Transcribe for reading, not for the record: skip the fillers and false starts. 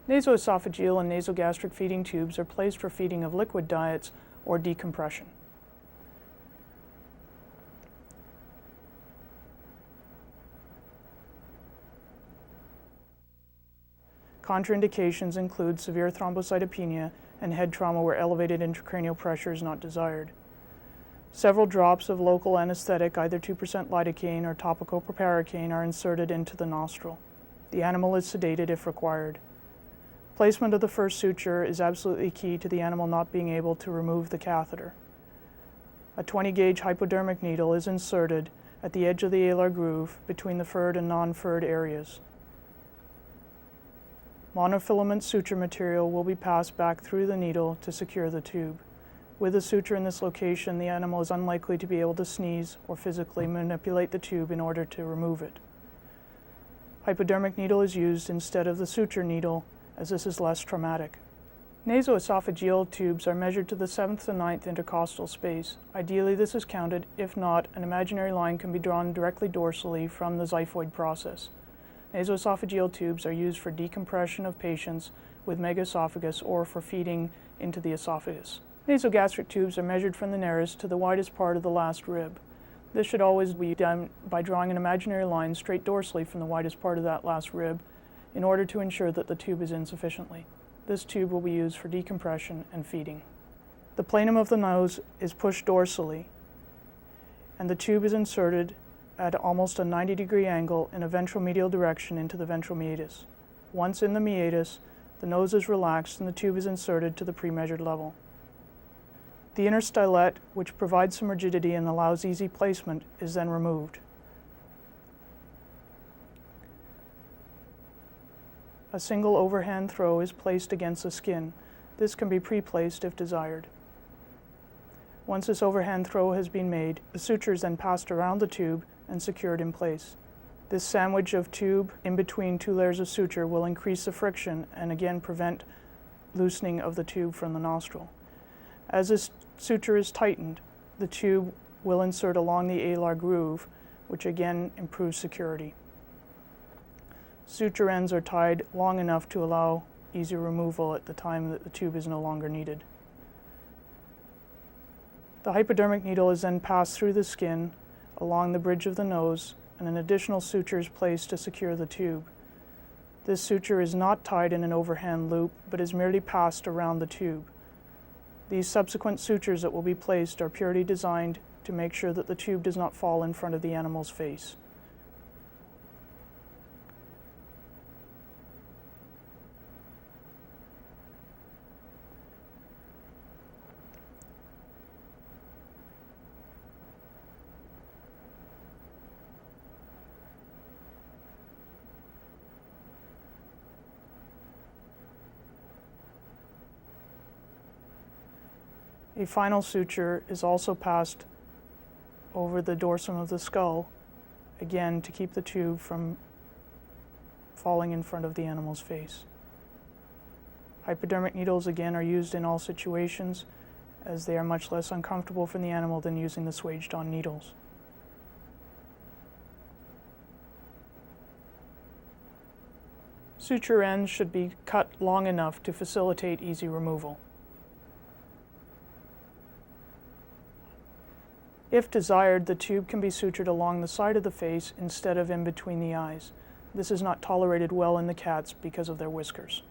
Nasoesophageal and nasogastric feeding tubes are placed for feeding of liquid diets or decompression. Contraindications include severe thrombocytopenia and head trauma where elevated intracranial pressure is not desired. Several drops of local anesthetic, either 2% lidocaine or topical proparacaine, are inserted into the nostril. The animal is sedated if required. Placement of the first suture is absolutely key to the animal not being able to remove the catheter. A 20-gauge hypodermic needle is inserted at the edge of the alar groove between the furred and non-furred areas. Monofilament suture material will be passed back through the needle to secure the tube. With a suture in this location, the animal is unlikely to be able to sneeze or physically manipulate the tube in order to remove it. Hypodermic needle is used instead of the suture needle, as this is less traumatic. Nasoesophageal tubes are measured to the 7th to 9th intercostal space. Ideally, this is counted. If not, an imaginary line can be drawn directly dorsally from the xiphoid process. Nasoesophageal tubes are used for decompression of patients with megaesophagus or for feeding into the esophagus. Nasogastric tubes are measured from the nearest to the widest part of the last rib. This should always be done by drawing an imaginary line straight dorsally from the widest part of that last rib in order to ensure that the tube is in sufficiently. This tube will be used for decompression and feeding. The planum of the nose is pushed dorsally, and the tube is inserted at almost a 90-degree angle in a ventromedial direction into the ventral meatus. Once in the meatus, the nose is relaxed and the tube is inserted to the pre-measured level. The inner stylet, which provides some rigidity and allows easy placement, is then removed. A single overhand throw is placed against the skin. This can be pre-placed if desired. Once this overhand throw has been made, the suture is then passed around the tube and secured in place. This sandwich of tube in between two layers of suture will increase the friction and again prevent loosening of the tube from the nostril. As this suture is tightened, the tube will insert along the alar groove, which again improves security. Suture ends are tied long enough to allow easy removal at the time that the tube is no longer needed. The hypodermic needle is then passed through the skin along the bridge of the nose, and an additional suture is placed to secure the tube. This suture is not tied in an overhand loop, but is merely passed around the tube. These subsequent sutures that will be placed are purely designed to make sure that the tube does not fall in front of the animal's face. A final suture is also passed over the dorsum of the skull, again to keep the tube from falling in front of the animal's face. Hypodermic needles again are used in all situations, as they are much less uncomfortable for the animal than using the swaged-on needles. Suture ends should be cut long enough to facilitate easy removal. If desired, the tube can be sutured along the side of the face instead of in between the eyes. This is not tolerated well in the cats because of their whiskers.